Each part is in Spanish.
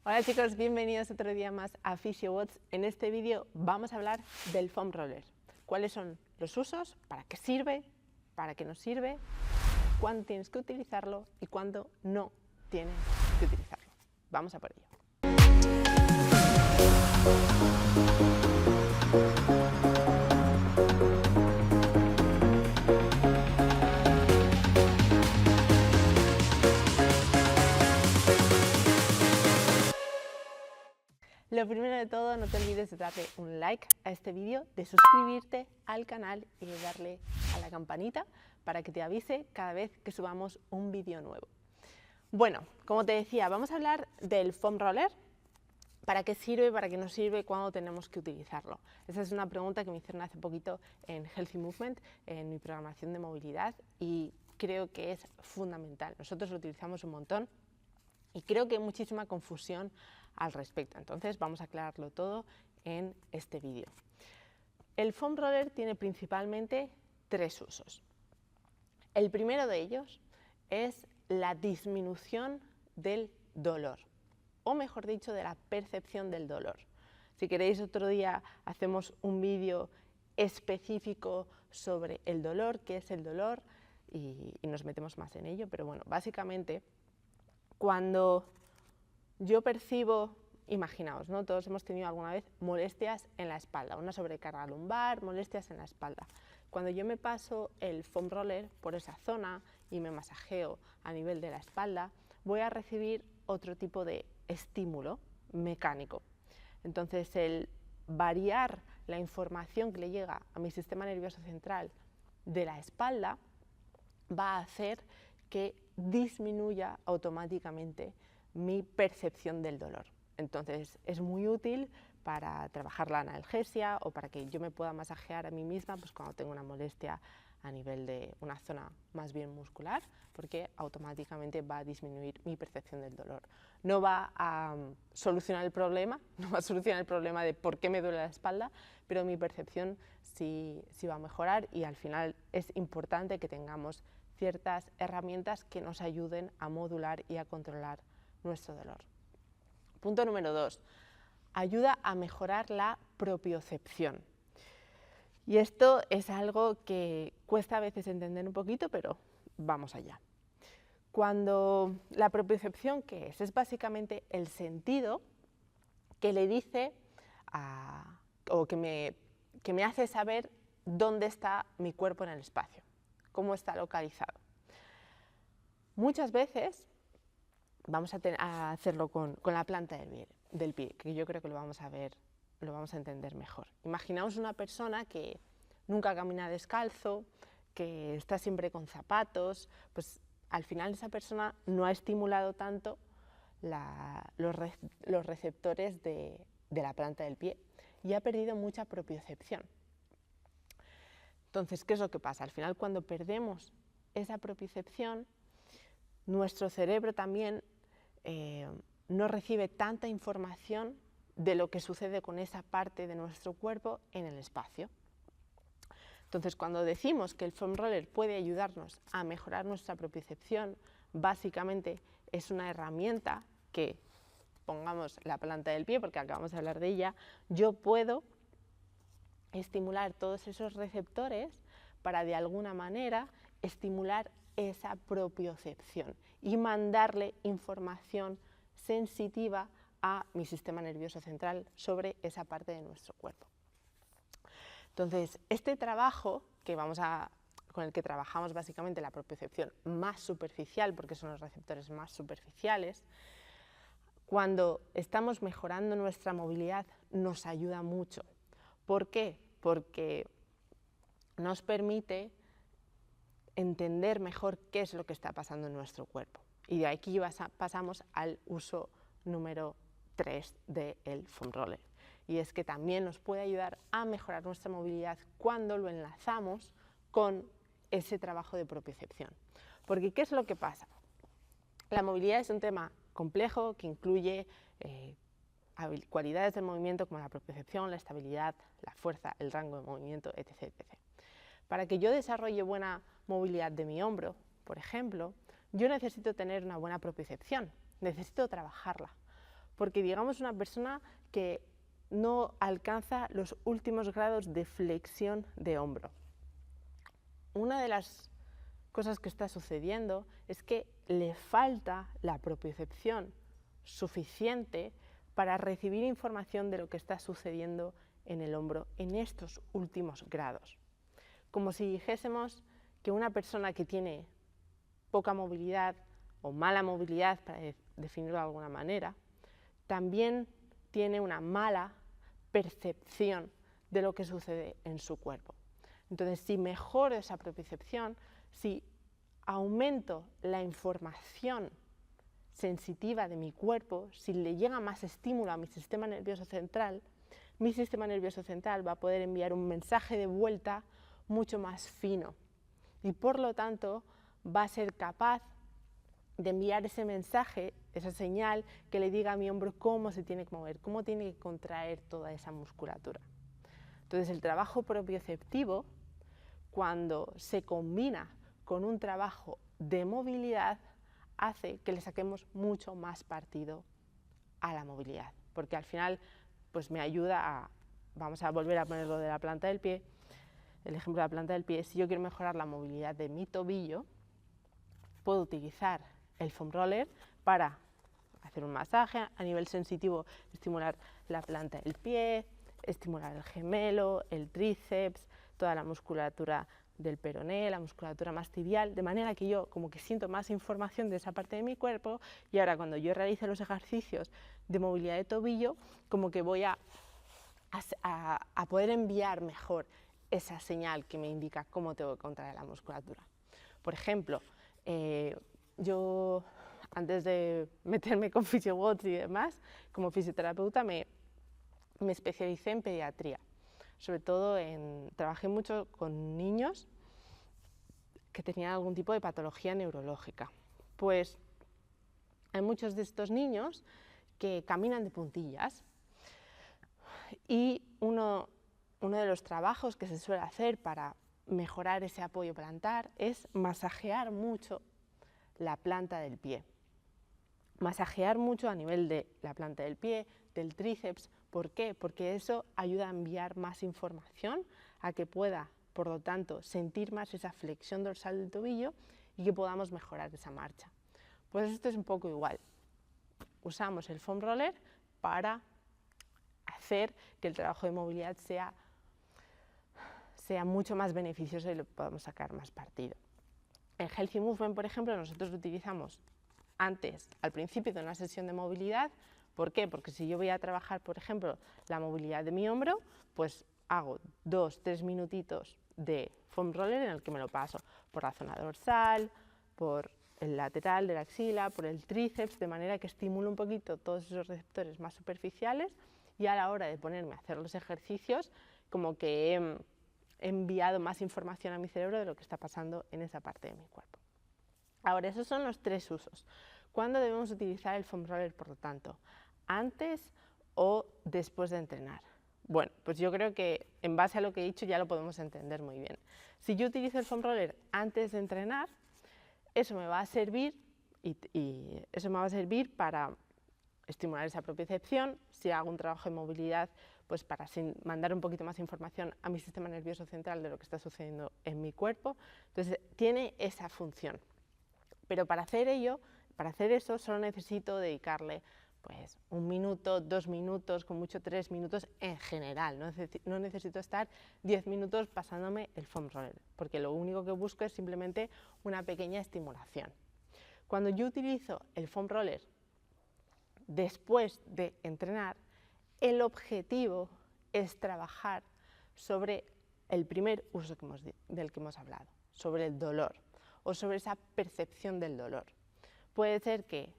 Hola chicos, bienvenidos otro día más a PhysioWatch. En este vídeo vamos a hablar del foam roller. ¿Cuáles son los usos? ¿Para qué sirve? ¿Para qué no sirve? ¿Cuándo tienes que utilizarlo? ¿Y cuándo no tienes que utilizarlo? Vamos a por ello. Lo primero de todo, no te olvides de darle un like a este vídeo, de suscribirte al canal y de darle a la campanita para que te avise cada vez que subamos un vídeo nuevo. Bueno, como te decía, vamos a hablar del foam roller. ¿Para qué sirve? ¿Para qué no sirve? ¿Cuándo tenemos que utilizarlo? Esa es una pregunta que me hicieron hace poquito en Healthy Movement, en mi programación de movilidad, y creo que es fundamental. Nosotros lo utilizamos un montón y creo que hay muchísima confusión al respecto. Entonces vamos a aclararlo todo en este vídeo. El foam roller tiene principalmente tres usos. El primero de ellos es la disminución del dolor, o mejor dicho, de la percepción del dolor. Si queréis, otro día hacemos un vídeo específico sobre el dolor, qué es el dolor, y nos metemos más en ello, pero bueno, básicamente, cuando yo percibo, imaginaos, ¿no? Todos hemos tenido alguna vez molestias en la espalda, una sobrecarga lumbar, molestias en la espalda. Cuando yo me paso el foam roller por esa zona y me masajeo a nivel de la espalda, voy a recibir otro tipo de estímulo mecánico. Entonces, el variar la información que le llega a mi sistema nervioso central de la espalda va a hacer que disminuya automáticamente mi percepción del dolor. Entonces es muy útil para trabajar la analgesia o para que yo me pueda masajear a mí misma pues cuando tengo una molestia a nivel de una zona más bien muscular, porque automáticamente va a disminuir mi percepción del dolor. No va a solucionar el problema, no va a solucionar el problema de por qué me duele la espalda, pero mi percepción sí va a mejorar, y al final es importante que tengamos ciertas herramientas que nos ayuden a modular y a controlar nuestro dolor. Punto número 2. Ayuda a mejorar la propiocepción. Y esto es algo que cuesta a veces entender un poquito, pero vamos allá. Cuando la propiocepción, ¿qué es? Es básicamente el sentido que le dice o que me hace saber dónde está mi cuerpo en el espacio, cómo está localizado. Muchas veces vamos a hacerlo con la planta del pie, que yo creo que lo vamos a entender mejor. Imaginaos una persona que nunca camina descalzo, que está siempre con zapatos, pues al final esa persona no ha estimulado tanto los receptores de la planta del pie y ha perdido mucha propiocepción. Entonces, ¿qué es lo que pasa? Al final, cuando perdemos esa propiocepción, nuestro cerebro también no recibe tanta información de lo que sucede con esa parte de nuestro cuerpo en el espacio. Entonces, cuando decimos que el foam roller puede ayudarnos a mejorar nuestra propiocepción, básicamente es una herramienta que, pongamos la planta del pie, porque acabamos de hablar de ella, yo puedo estimular todos esos receptores para de alguna manera estimular esa propiocepción y mandarle información sensitiva a mi sistema nervioso central sobre esa parte de nuestro cuerpo. Entonces, este trabajo con el que trabajamos básicamente la propiocepción más superficial, porque son los receptores más superficiales, cuando estamos mejorando nuestra movilidad nos ayuda mucho. ¿Por qué? Porque nos permite entender mejor qué es lo que está pasando en nuestro cuerpo. Y de aquí pasamos al uso número 3 del foam roller. Y es que también nos puede ayudar a mejorar nuestra movilidad cuando lo enlazamos con ese trabajo de propiocepción. Porque ¿qué es lo que pasa? La movilidad es un tema complejo que incluye cualidades del movimiento como la propiocepción, la estabilidad, la fuerza, el rango de movimiento, etc., etc. Para que yo desarrolle buena movilidad de mi hombro, por ejemplo, yo necesito tener una buena propiocepción, necesito trabajarla. porque digamos una persona que no alcanza los últimos grados de flexión de hombro. Una de las cosas que está sucediendo es que le falta la propiocepción suficiente para recibir información de lo que está sucediendo en el hombro en estos últimos grados. Como si dijésemos que una persona que tiene poca movilidad o mala movilidad, para definirlo de alguna manera, también tiene una mala percepción de lo que sucede en su cuerpo. Entonces, si mejoro esa propiocepción, si aumento la información sensitiva de mi cuerpo, si le llega más estímulo a mi sistema nervioso central va a poder enviar un mensaje de vuelta mucho más fino y por lo tanto va a ser capaz de enviar ese mensaje, esa señal que le diga a mi hombro cómo se tiene que mover, cómo tiene que contraer toda esa musculatura. Entonces el trabajo propioceptivo, cuando se combina con un trabajo de movilidad, hace que le saquemos mucho más partido a la movilidad, porque al final pues me ayuda a, vamos a volver a ponerlo de la planta del pie, el ejemplo de la planta del pie. Si yo quiero mejorar la movilidad de mi tobillo, puedo utilizar el foam roller para hacer un masaje a nivel sensitivo, estimular la planta del pie, estimular el gemelo, el tríceps, toda la musculatura del peroné, la musculatura más tibial, de manera que yo como que siento más información de esa parte de mi cuerpo y ahora cuando yo realice los ejercicios de movilidad de tobillo, como que voy a poder enviar mejor esa señal que me indica cómo tengo que contraer la musculatura. Por ejemplo, yo antes de meterme con PhysioWorks y demás, como fisioterapeuta me especialicé en pediatría. Sobre todo trabajé mucho con niños que tenían algún tipo de patología neurológica. Pues hay muchos de estos niños que caminan de puntillas y uno de los trabajos que se suele hacer para mejorar ese apoyo plantar es masajear mucho la planta del pie. Masajear mucho a nivel de la planta del pie, del tríceps. ¿Por qué? Porque eso ayuda a enviar más información, a que pueda, por lo tanto, sentir más esa flexión dorsal del tobillo y que podamos mejorar esa marcha. Pues esto es un poco igual. Usamos el foam roller para hacer que el trabajo de movilidad sea mucho más beneficioso y le podamos sacar más partido. En Healthy Movement, por ejemplo, nosotros lo utilizamos al principio de una sesión de movilidad. ¿Por qué? Porque si yo voy a trabajar, por ejemplo, la movilidad de mi hombro, pues hago 2-3 minutitos de foam roller en el que me lo paso por la zona dorsal, por el lateral de la axila, por el tríceps, de manera que estimulo un poquito todos esos receptores más superficiales y a la hora de ponerme a hacer los ejercicios, como que he enviado más información a mi cerebro de lo que está pasando en esa parte de mi cuerpo. Ahora, esos son los 3 usos. ¿Cuándo debemos utilizar el foam roller, por lo tanto? ¿Antes o después de entrenar? Bueno, pues yo creo que en base a lo que he dicho ya lo podemos entender muy bien. Si yo utilizo el foam roller antes de entrenar, eso me va a servir para estimular esa propiocepción. Si hago un trabajo de movilidad, pues para mandar un poquito más información a mi sistema nervioso central de lo que está sucediendo en mi cuerpo. Entonces, tiene esa función. Pero para hacer eso, solo necesito dedicarle pues 1 minuto, 2 minutos, con mucho 3 minutos en general. No necesito estar 10 minutos pasándome el foam roller, porque lo único que busco es simplemente una pequeña estimulación. Cuando yo utilizo el foam roller después de entrenar, el objetivo es trabajar sobre el primer uso del que hemos hablado, sobre el dolor o sobre esa percepción del dolor. Puede ser que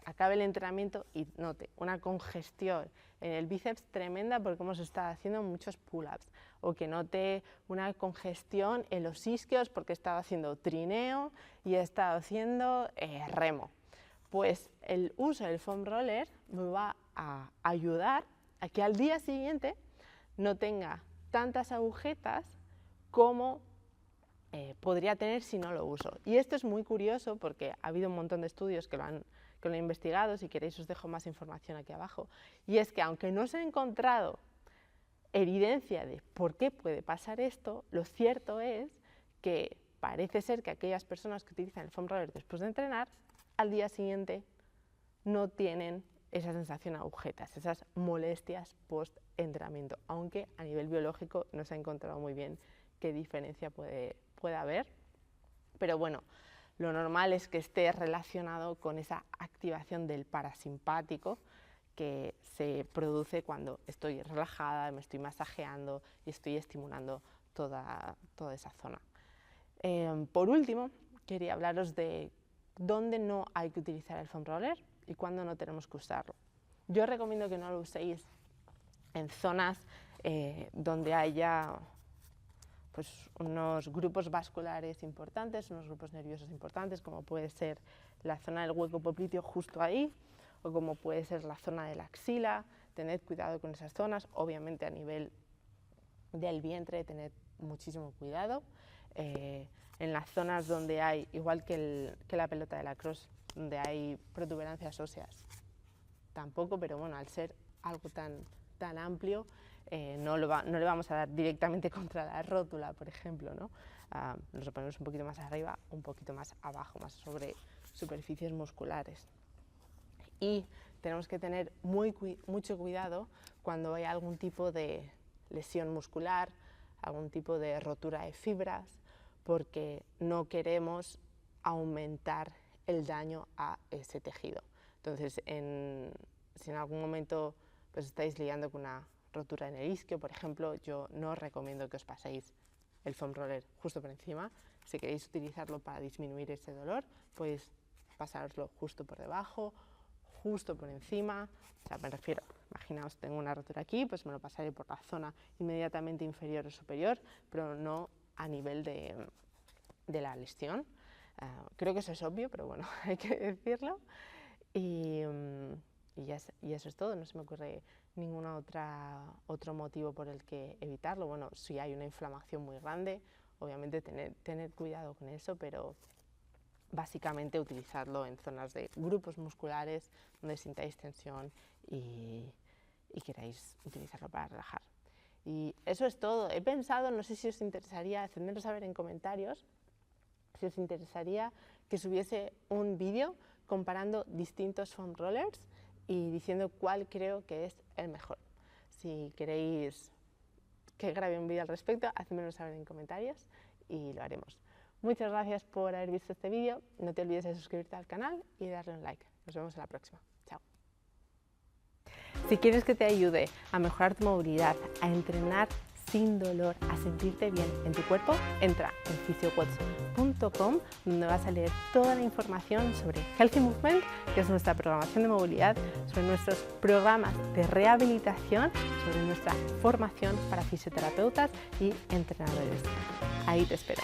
acabe el entrenamiento y note una congestión en el bíceps tremenda porque hemos estado haciendo muchos pull-ups, o que note una congestión en los isquios porque he estado haciendo trineo y he estado haciendo remo. Pues el uso del foam roller me va a ayudar a que al día siguiente no tenga tantas agujetas como podría tener si no lo uso. Y esto es muy curioso porque ha habido un montón de estudios que que lo he investigado, si queréis os dejo más información aquí abajo, y es que aunque no se ha encontrado evidencia de por qué puede pasar esto, lo cierto es que parece ser que aquellas personas que utilizan el foam roller después de entrenar, al día siguiente no tienen esa sensación de agujetas, esas molestias post-entrenamiento, aunque a nivel biológico no se ha encontrado muy bien qué diferencia puede haber, pero bueno, lo normal es que esté relacionado con esa activación del parasimpático que se produce cuando estoy relajada, me estoy masajeando y estoy estimulando toda esa zona. Por último, quería hablaros de dónde no hay que utilizar el foam roller y cuándo no tenemos que usarlo. Yo recomiendo que no lo uséis en zonas donde haya pues, unos grupos vasculares importantes, unos grupos nerviosos importantes, como puede ser la zona del hueco popliteo justo ahí, o como puede ser la zona de la axila. Tened cuidado con esas zonas, obviamente a nivel del vientre tened muchísimo cuidado. En las zonas donde hay, igual que la pelota de lacrosse, donde hay protuberancias óseas, tampoco, pero bueno, al ser algo tan amplio, no le vamos a dar directamente contra la rótula, por ejemplo, ¿no? Nos lo ponemos un poquito más arriba, un poquito más abajo, más sobre superficies musculares. Y tenemos que tener mucho cuidado cuando hay algún tipo de lesión muscular, algún tipo de rotura de fibras, porque no queremos aumentar el daño a ese tejido. Entonces, si en algún momento pues, estáis lidiando con una rotura en el isquio, por ejemplo, yo no os recomiendo que os paséis el foam roller justo por encima. Si queréis utilizarlo para disminuir ese dolor, pues pasároslo justo por debajo, justo por encima. O sea, me refiero, imaginaos, tengo una rotura aquí, pues me lo pasaré por la zona inmediatamente inferior o superior, pero no a nivel de la lesión. Creo que eso es obvio, pero bueno, hay que decirlo. Y eso es todo, no se me ocurre ningún otro motivo por el que evitarlo. Bueno, si hay una inflamación muy grande, obviamente tener cuidado con eso, pero básicamente utilizarlo en zonas de grupos musculares donde sintáis tensión y queráis utilizarlo para relajar. Y eso es todo. He pensado, no sé si os interesaría, hacedmelo saber en comentarios, si os interesaría que subiese un vídeo comparando distintos foam rollers y diciendo cuál creo que es el mejor. Si queréis que grabe un vídeo al respecto, hacedmelo saber en comentarios y lo haremos. Muchas gracias por haber visto este vídeo. No te olvides de suscribirte al canal y darle un like. Nos vemos en la próxima. Chao. Si quieres que te ayude a mejorar tu movilidad, a entrenar sin dolor, a sentirte bien en tu cuerpo, entra en physiocoach.com, donde vas a leer toda la información sobre Healthy Movement, que es nuestra programación de movilidad, sobre nuestros programas de rehabilitación, sobre nuestra formación para fisioterapeutas y entrenadores. Ahí te espero.